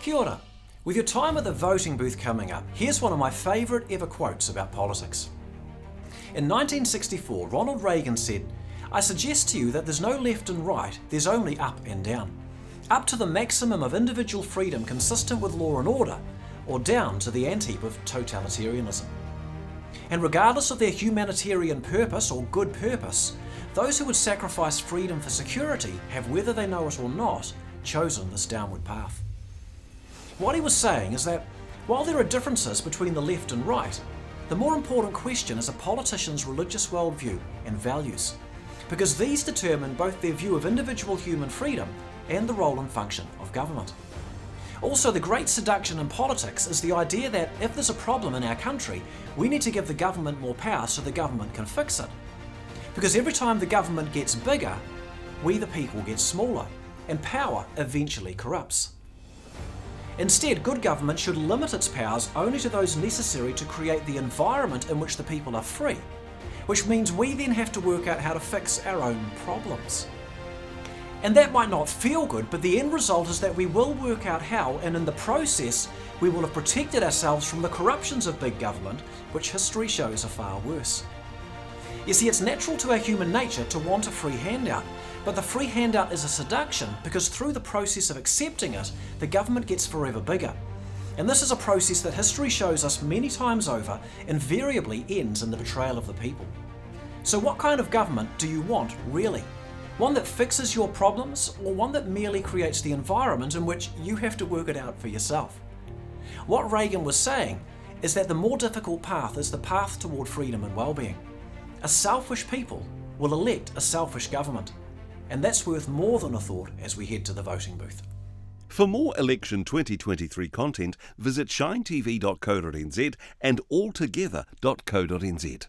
Kia ora. With your time at the voting booth coming up, here's one of my favourite ever quotes about politics. In 1964, Ronald Reagan said, "I suggest to you that there's no left and right, there's only up and down. Up to the maximum of individual freedom consistent with law and order, or down to the ant-heap of totalitarianism." And regardless of their humanitarian purpose or good purpose, those who would sacrifice freedom for security have, whether they know it or not, chosen this downward path. What he was saying is that while there are differences between the left and right, the more important question is a politician's religious worldview and values, because these determine both their view of individual human freedom and the role and function of government. Also, the great seduction in politics is the idea that if there's a problem in our country, we need to give the government more power so the government can fix it. Because every time the government gets bigger, we the people get smaller, and power eventually corrupts. Instead, good government should limit its powers only to those necessary to create the environment in which the people are free, which means we then have to work out how to fix our own problems. And that might not feel good, but the end result is that we will work out how, and in the process, we will have protected ourselves from the corruptions of big government, which history shows are far worse. You see, it's natural to our human nature to want a free handout, but the free handout is a seduction because through the process of accepting it, the government gets forever bigger. And this is a process that history shows us many times over invariably ends in the betrayal of the people. So what kind of government do you want, really? One that fixes your problems, or one that merely creates the environment in which you have to work it out for yourself? What Reagan was saying is that the more difficult path is the path toward freedom and well-being. A selfish people will elect a selfish government, and that's worth more than a thought as we head to the voting booth. For more election 2023 content, visit shinetv.co.nz and altogether.co.nz.